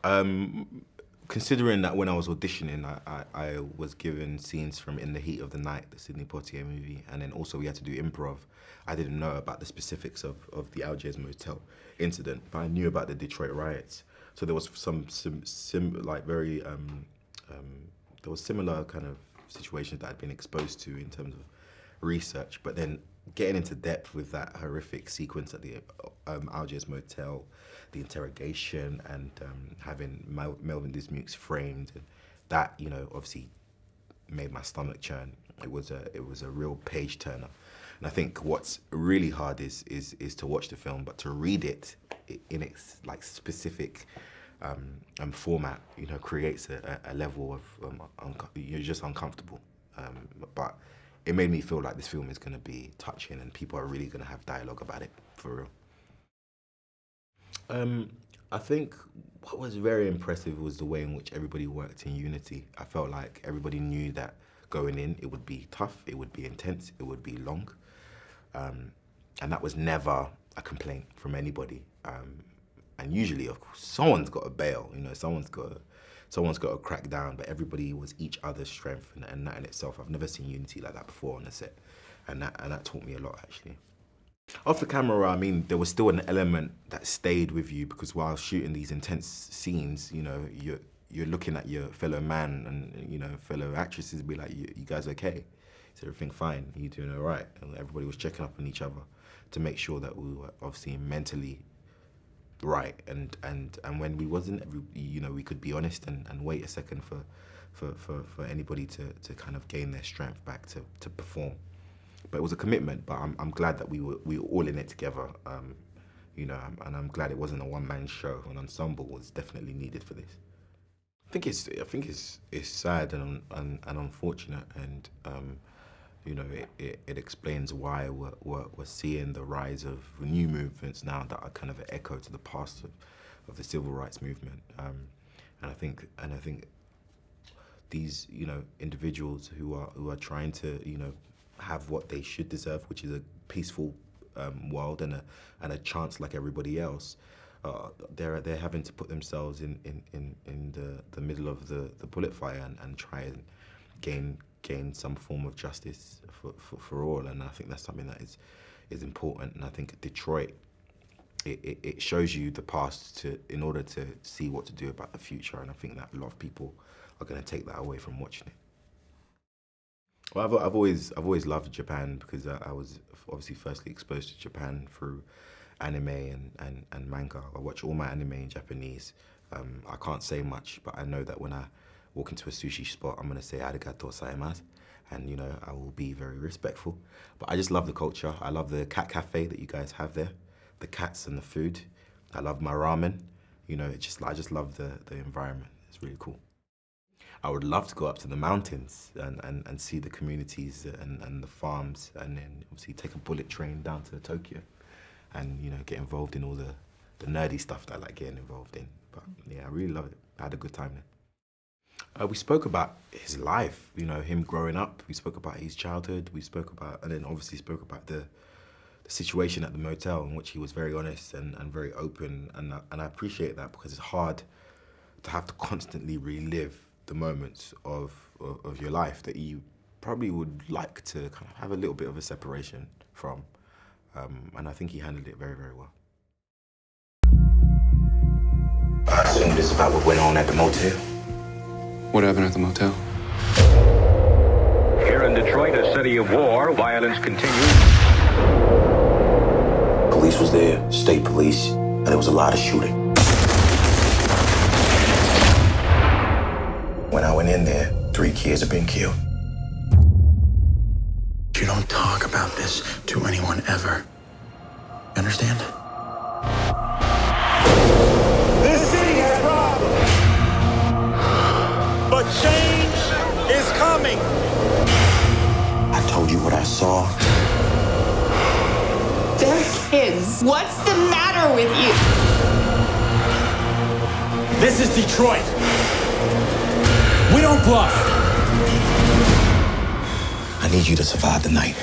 Considering that when I was auditioning, I was given scenes from In the Heat of the Night, the Sidney Poitier movie, and then also we had to do improv. I didn't know about the specifics of the Algiers Motel incident, but I knew about the Detroit riots. So there was there was similar kind of situations that I'd been exposed to in terms of research, but then getting into depth with that horrific sequence at the Algiers Motel, the interrogation, and having Melvin Dismukes framed, and that, you know, obviously made my stomach churn. It was a real page turner, and I think what's really hard is to watch the film, but to read it in its like specific format, you know, creates a level of you're just uncomfortable. But it made me feel like this film is going to be touching, and people are really going to have dialogue about it for real. I think what was very impressive was the way in which everybody worked in unity. I felt like everybody knew that going in, it would be tough, it would be intense, it would be long. And that was never a complaint from anybody. And usually, of course, someone's got to bail, you know, someone's got to crack down, but everybody was each other's strength, and that in itself, I've never seen unity like that before on a set. And that taught me a lot, actually. Off the camera, I mean, there was still an element that stayed with you, because while shooting these intense scenes, you know, you're looking at your fellow man and, you know, fellow actresses, be like, you guys okay? Is everything fine? Are you doing all right? And everybody was checking up on each other to make sure that we were obviously mentally right. And when we wasn't, you know, we could be honest and wait a second for anybody to kind of gain their strength back to perform. But it was a commitment, but I'm glad that we were all in it together, you know, and I'm glad it wasn't a one-man show. An ensemble was definitely needed for this. I think it's sad and unfortunate, and you know, it explains why we're seeing the rise of new movements now that are kind of an echo to the past of the civil rights movement. And I think these, you know, individuals who are trying to, you know, have what they should deserve, which is a peaceful world and a chance like everybody else. They're having to put themselves in the middle of the bullet fire and try and gain some form of justice for all. And I think that's something that is important. And I think Detroit, it shows you the past in order to see what to do about the future. And I think that a lot of people are going to take that away from watching it. Well, I've always loved Japan, because I was obviously firstly exposed to Japan through anime and manga. I watch all my anime in Japanese. I can't say much, but I know that when I walk into a sushi spot, I'm gonna say arigatou gozaimasu, and you know, I will be very respectful. But I just love the culture. I love the cat cafe that you guys have there, the cats and the food. I love my ramen. You know, I just love the environment. It's really cool. I would love to go up to the mountains and see the communities and the farms, and then obviously take a bullet train down to Tokyo and, you know, get involved in all the nerdy stuff that I like getting involved in. But yeah, I really love it. I had a good time there. We spoke about his life, you know, him growing up. We spoke about his childhood. We spoke about, and then obviously spoke about the situation at the motel, in which he was very honest and very open. And I appreciate that, because it's hard to have to constantly relive the moments of your life that you probably would like to kind of have a little bit of a separation from. And I think he handled it very, very well. I assume this is about what went on at the motel? What happened at the motel? Here in Detroit, a city of war, violence continues. Police was there, state police, and there was a lot of shooting. When I went in there, 3 kids have been killed. You don't talk about this to anyone ever. You understand? This city has problems, but change is coming. I told you what I saw. They're kids. What's the matter with you? This is Detroit. We don't bluff. I need you to survive the night.